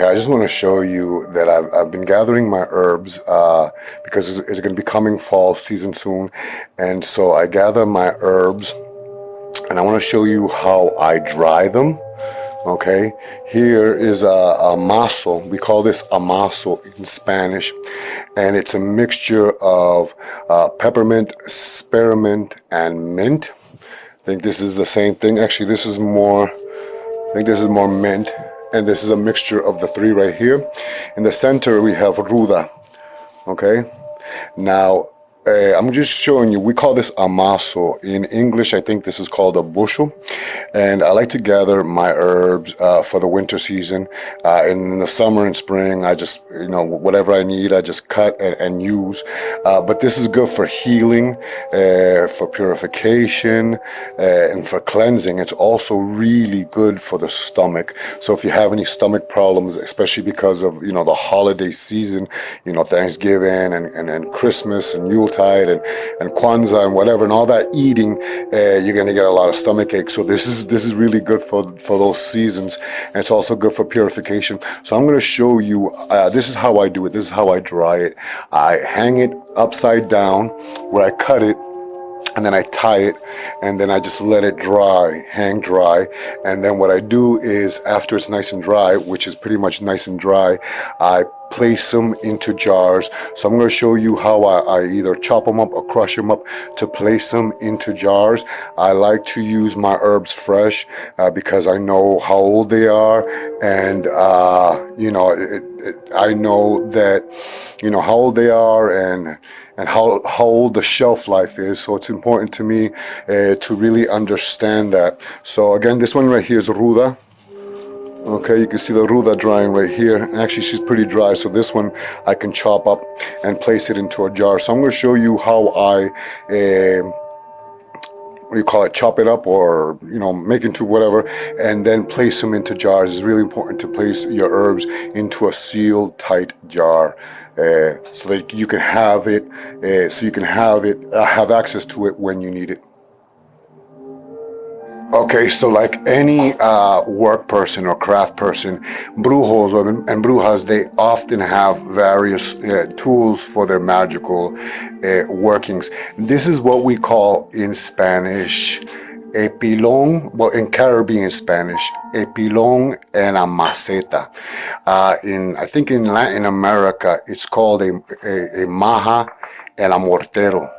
Okay, I just want to show you that I've been gathering my herbs because it's going to be coming fall season soon. And so I gather my herbs and I want to show you how I dry them. Okay, here is a mazo. We call this a mazo in Spanish. And it's a mixture of peppermint, spearmint, and mint. I think this is the same thing. Actually, this is more, I think this is more mint. And this is a mixture of the three right here. In the center, we have ruda. Okay. Now, I'm just showing you, we call this a mazo. In English, I think this is called a bushel. And I like to gather my herbs for the winter season. In the summer and spring, I just, whatever I need, I just cut and use. But this is good for healing, for purification, and for cleansing. It's also really good for the stomach. So if you have any stomach problems, especially because of, the holiday season, Thanksgiving and Christmas and Yuletide and Kwanzaa and whatever, and all that eating, you're going to get a lot of stomach ache. So this is really good for those seasons, and it's also good for purification. So I'm going to show you, this is how I do it. This is how I dry it. I hang it upside down where I cut it, and then I tie it, and then I just let it dry, hang dry. And then what I do is, after it's nice and dry, which is pretty much nice and dry, I place them into jars. So I'm going to show you how I either chop them up or crush them up to place them into jars. I like to use my herbs fresh because I know how old they are, and I know that how old they are and how old the shelf life is. So it's important to me to really understand that. So again, this one right here is ruda. Okay, you can see the ruda drying right here. Actually, she's pretty dry, so this one I can chop up and place it into a jar. So I'm going to show you how I chop it up, or make into whatever, and then place them into jars. It's really important to place your herbs into a sealed tight jar so that you can have it, have access to it when you need it. Okay, so like any work person or craft person, brujos and brujas, they often have various tools for their magical workings. This is what we call in Spanish a pilón, well, in Caribbean Spanish, a pilón and a maceta. I think in Latin America, it's called a maja and a mortero.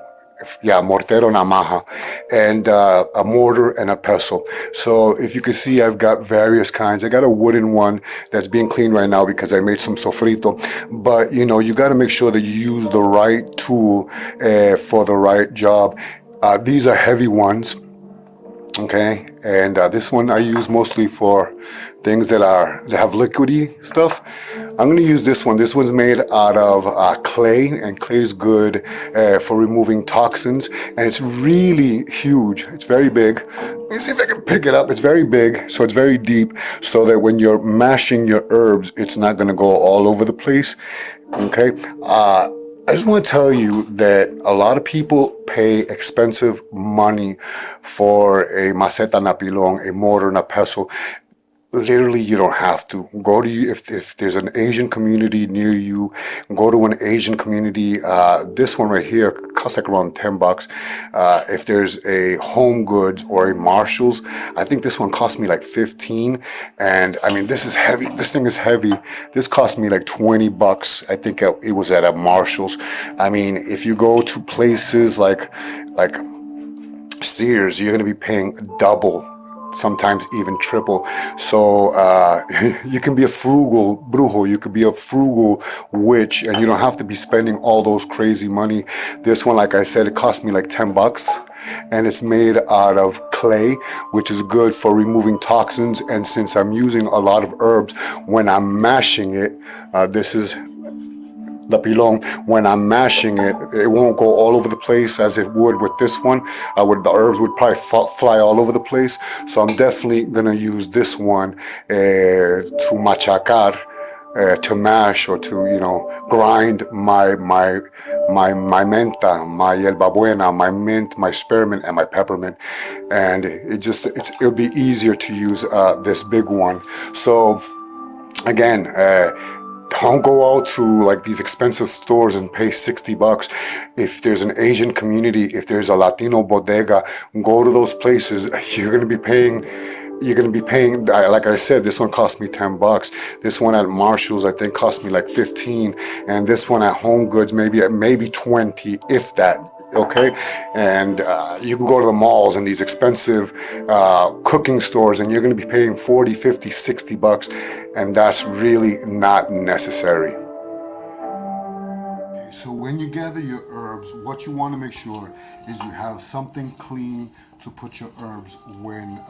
Yeah, Mortero and a Maja, and a mortar and a pestle. So if you can see, I've got various kinds. I got a wooden one that's being cleaned right now because I made some sofrito. But you got to make sure that you use the right tool for the right job. These are heavy ones. Okay, and this one I use mostly for things that have liquidy stuff. I'm going to use this one. This one's made out of clay, and clay is good for removing toxins, and it's really huge. It's very big. Let me see if I can pick it up. It's very big, so it's very deep, so that when you're mashing your herbs, it's not going to go all over the place. Okay. I just want to tell you that a lot of people pay expensive money for a maceta and a pilón, a mortar and a pestle. Literally, you don't have to. Go to if there's an Asian community near you, go to an Asian community. This one right here costs like around $10. If there's a Home Goods or a Marshalls, I think this one cost me like 15. And I mean, this is heavy. This thing is heavy. This cost me like $20. I think it was at a Marshalls. I mean, if you go to places like Sears, you're going to be paying double, sometimes even triple. So you can be a frugal brujo, you could be a frugal witch, and you don't have to be spending all those crazy money. This one, like I said, it cost me like $10, and it's made out of clay, which is good for removing toxins. And since I'm using a lot of herbs when I'm mashing it, this is the pilón. When I'm mashing it, it won't go all over the place as it would with this one. The herbs would probably fly all over the place. So I'm definitely gonna use this one to machacar, to mash, or to grind my menta, my hierbabuena, my mint, my spearmint, and my peppermint. And it'll be easier to use this big one. So again, don't go out to like these expensive stores and pay $60. If there's an Asian community, if there's a Latino bodega, go to those places. You're going to be paying, like I said, this one cost me $10. This one at Marshall's, I think, cost me like 15. And this one at Home Goods, maybe 20, if that. Okay, and you can go to the malls and these expensive cooking stores, and you're going to be paying 40, 50, $60, and that's really not necessary. Okay, so when you gather your herbs, what you want to make sure is you have something clean to put your herbs when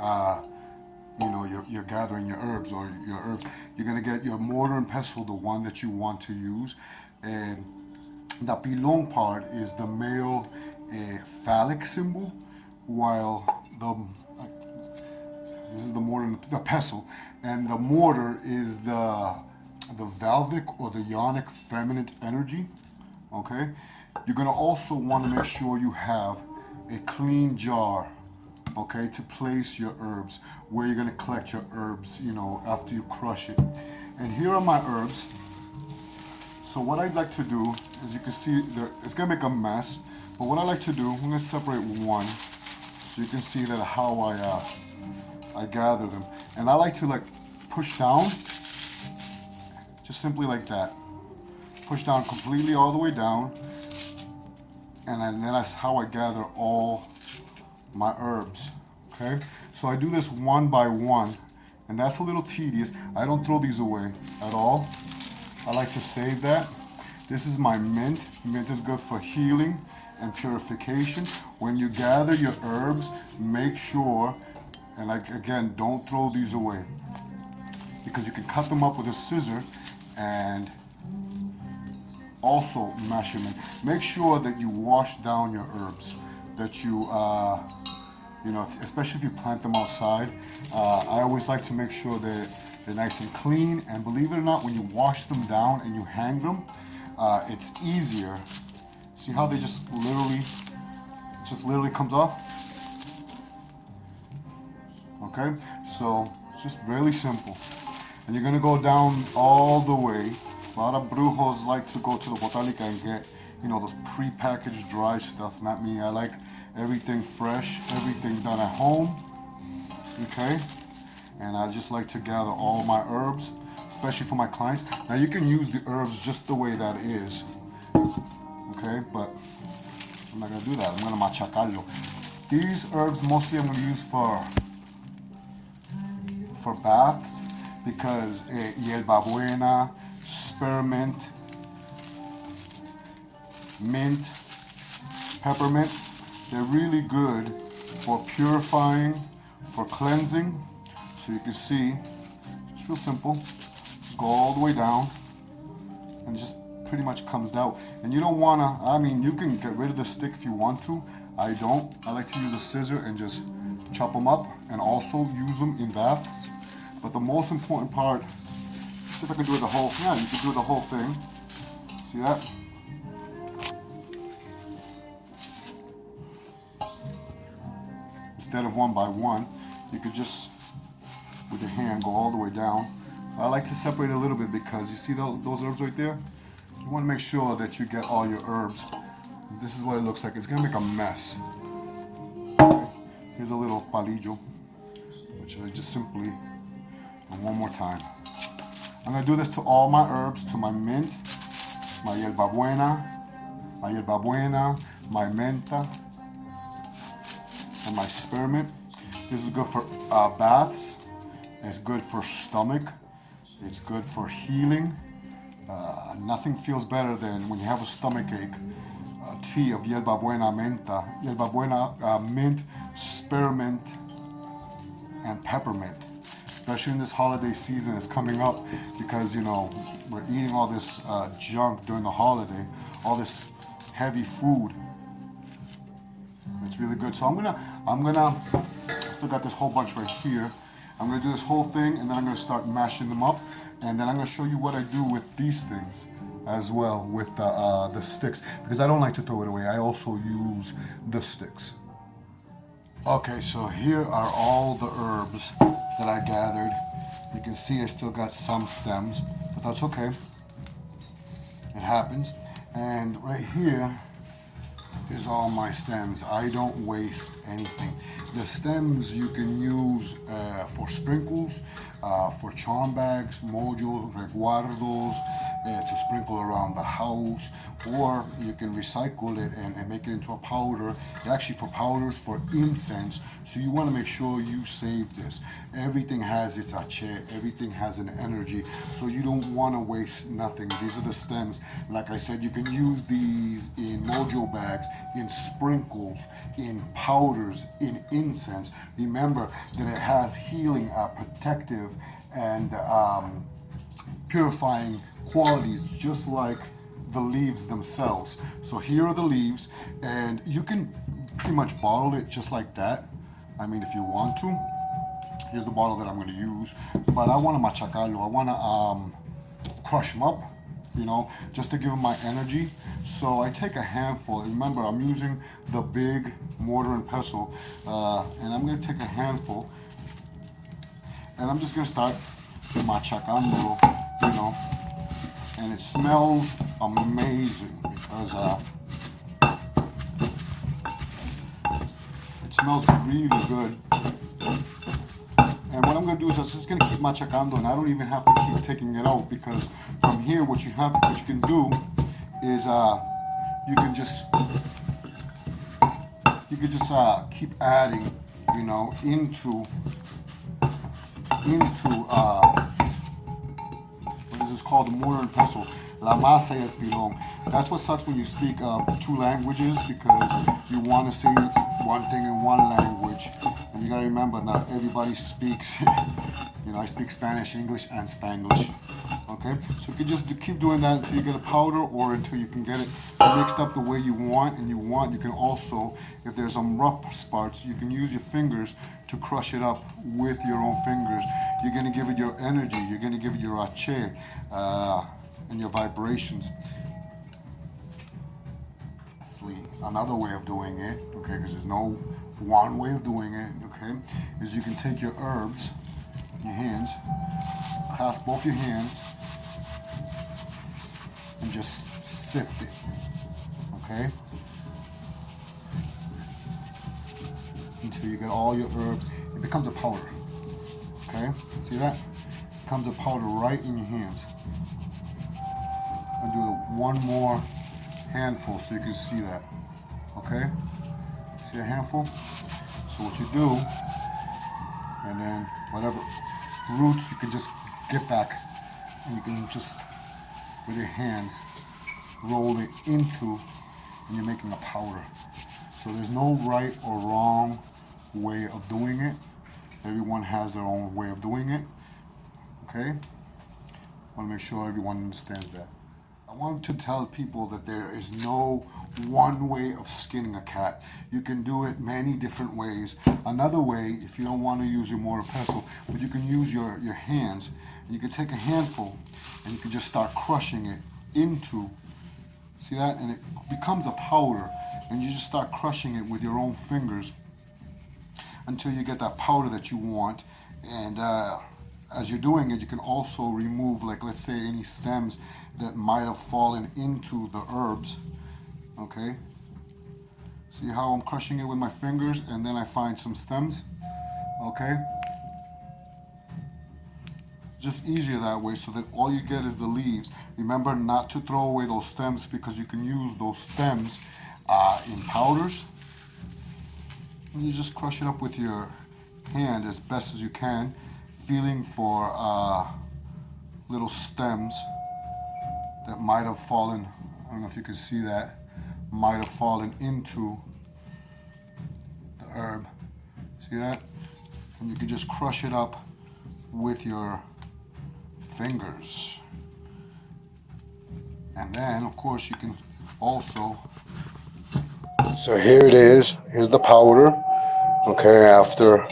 you're gathering your herbs or your herbs. You're going to get your mortar and pestle, the one that you want to use, and the pilón part is the male phallic symbol, while this is the mortar, the pestle, and the mortar is the valvic or the yonic feminine energy. Okay, you're gonna also want to make sure you have a clean jar, okay, to place your herbs, where you're gonna collect your herbs, after you crush it. And here are my herbs. So what I'd like to do, as you can see, it's gonna make a mess. But what I like to do, I'm gonna separate one, so you can see that how I gather them. And I like to push down, just simply like that. Push down completely all the way down, and then that's how I gather all my herbs. Okay, so I do this one by one, and that's a little tedious. I don't throw these away at all. I like to save that. This is my mint. Mint is good for healing and purification. When you gather your herbs, make sure, and again, don't throw these away, because you can cut them up with a scissor and also mash them in. Make sure that you wash down your herbs, that you, especially if you plant them outside. I always like to make sure that they're nice and clean, and believe it or not, when you wash them down and you hang them, it's easier. See how they just literally comes off? Okay, so it's just really simple. And you're gonna go down all the way. A lot of brujos like to go to the botanica and get, those pre-packaged dry stuff. Not me. I like everything fresh, everything done at home. Okay. And I just like to gather all my herbs, especially for my clients. Now you can use the herbs just the way that is, okay? But I'm not gonna do that. I'm gonna machacarlo. These herbs mostly I'm gonna use for baths, because hierbabuena, spearmint, mint, peppermint, they're really good for purifying, for cleansing. So you can see, it's real simple. Go all the way down, and it just pretty much comes out. And you don't wanna, you can get rid of the stick if you want to. I don't. I like to use a scissor and just chop them up, and also use them in baths. But the most important part, see if I can do it you can do the whole thing. See that? Instead of one by one, you could just, with your hand, go all the way down. I like to separate a little bit, because you see those herbs right there? You want to make sure that you get all your herbs. This is what it looks like. It's going to make a mess. Okay. Here's a little palillo, which I just simply, and one more time. I'm going to do this to all my herbs, to my mint, my hierbabuena, my menta, and my spearmint. This is good for baths. It's good for stomach. It's good for healing. Nothing feels better than when you have a stomach ache. A tea of hierbabuena menta, mint, spearmint, and peppermint. Especially in this holiday season, it's coming up, because we're eating all this junk during the holiday, all this heavy food. It's really good. So I'm gonna. I still got this whole bunch right here. I'm going to do this whole thing, and then I'm going to start mashing them up, and then I'm going to show you what I do with these things as well, with the sticks, because I don't like to throw it away. I also use the sticks. Okay, so here are all the herbs that I gathered. You can see I still got some stems, but that's okay. It happens. And right here is all my stems. I don't waste anything. The stems you can use for sprinkles, for charm bags, mojos, resguardos, to sprinkle around the house, or you can recycle it and make it into a powder. Actually, for powders, for incense. So you want to make sure you save this. Everything has its ache, everything has an energy, so you don't want to waste nothing. These are the stems. Like I said, you can use these in mojo bags, in sprinkles, in powders, in incense. Remember that it has healing, protective, and purifying qualities, just like the leaves themselves. So here are the leaves, and you can pretty much bottle it just like that. I mean, if you want to. Here's the bottle that I'm going to use, but I want to machacarlo. I want to crush them up, you know, just to give them my energy. So I take a handful. Remember, I'm using the big mortar and pestle, and I'm going to take a handful, and I'm just going to start machacando, you know, and it smells amazing because it smells really good. And what I'm going to do is I'm just going to keep machacando, and I don't even have to keep taking it out, because from here what you can do is you can just keep adding, you know, into what is this called, the mortar and pestle, la masa y el pilón. That's what sucks when you speak two languages, because you want to say one thing in one language, and you gotta remember not everybody speaks. You know, I speak Spanish, English, and Spanglish. Okay, so you can just keep doing that until you get a powder, or until you can get it mixed up the way you want. And you can also, if there's some rough spots, you can use your fingers to crush it up with your own fingers. You're gonna give it your energy. You're gonna give it your ache and your vibrations. Another way of doing it, okay, because there's no one way of doing it, okay, is you can take your herbs, your hands, clasp both your hands, and just sift it, okay, until you get all your herbs. It becomes a powder, okay, see that? It becomes a powder right in your hands. I'll do one more handful so you can see that. Okay, see a handful? So what you do, and then whatever roots you can just get back, and you can just with your hands roll it into, and you're making a powder. So there's no right or wrong way of doing it. Everyone has their own way of doing it. Okay, I want to make sure everyone understands that. I want to tell people that there is no one way of skinning a cat. You can do it many different ways. Another way, if you don't want to use your mortar pestle, but you can use your hands, and you can take a handful and you can just start crushing it into, see that? And it becomes a powder, and you just start crushing it with your own fingers until you get that powder that you want. And as you're doing it, you can also remove, like, let's say, any stems that might have fallen into the herbs. Okay, see how I'm crushing it with my fingers, and then I find some stems. Okay, just easier that way, so that all you get is the leaves. Remember not to throw away those stems, because you can use those stems in powders. And you just crush it up with your hand as best as you can, feeling for little stems that might have fallen. I don't know if you can see that, might have fallen into the herb. See that? And you can just crush it up with your fingers. And then, of course, you can also. So here it is. Here's the powder. Okay, after.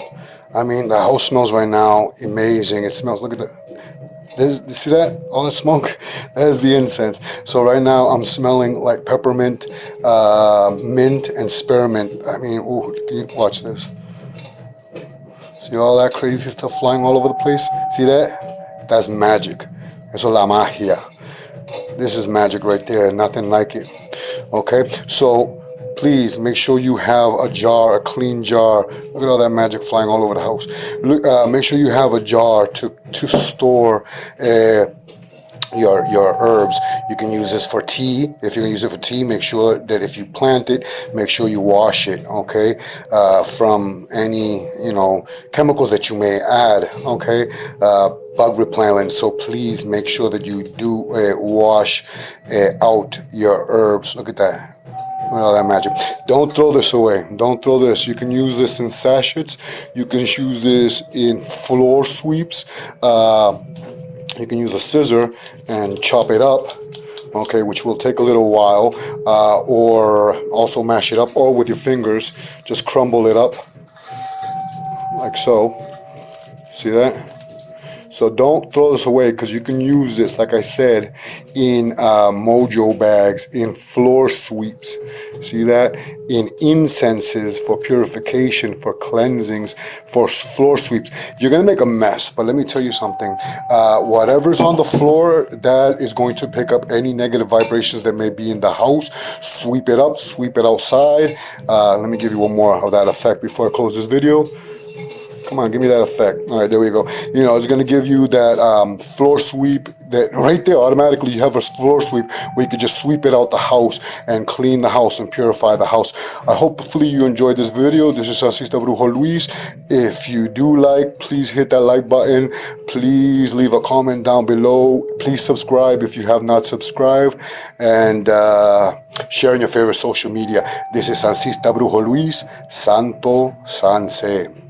I mean, the house smells right now amazing. It smells. Look at the. See that? All that smoke? That is the incense. So right now I'm smelling like peppermint, mint, and spearmint. I mean, ooh, can you watch this? See all that crazy stuff flying all over the place? See that? That's magic. Eso es la magia. This is magic right there, nothing like it. Okay, so please make sure you have a jar, a clean jar. Look at all that magic flying all over the house. Look, make sure you have a jar to store your herbs. You can use this for tea. If you're gonna use it for tea, make sure that if you plant it, make sure you wash it, okay, from any chemicals that you may add, okay, bug repellent. So please make sure that you do wash out your herbs. Look at that. Look at all that magic. Don't throw this away. Don't throw this. You can use this in sachets. You can use this in floor sweeps. You can use a scissor and chop it up, okay, which will take a little while, or also mash it up, or with your fingers, just crumble it up, like so. See that? So don't throw this away, because you can use this, like I said, in mojo bags, in floor sweeps. See that? In incenses for purification, for cleansings, for floor sweeps. You're going to make a mess, but let me tell you something. Whatever's on the floor, that is going to pick up any negative vibrations that may be in the house. Sweep it up, sweep it outside. Let me give you one more of that effect before I close this video. Come on, give me that effect. All right, there we go. It's going to give you that floor sweep, that right there, automatically you have a floor sweep where you can just sweep it out the house and clean the house and purify the house. Hopefully you enjoyed this video. This is Sancista Brujo Luis. If you do like, please hit that like button. Please leave a comment down below. Please subscribe if you have not subscribed. And share in your favorite social media. This is Sancista Brujo Luis. Santo Sanse.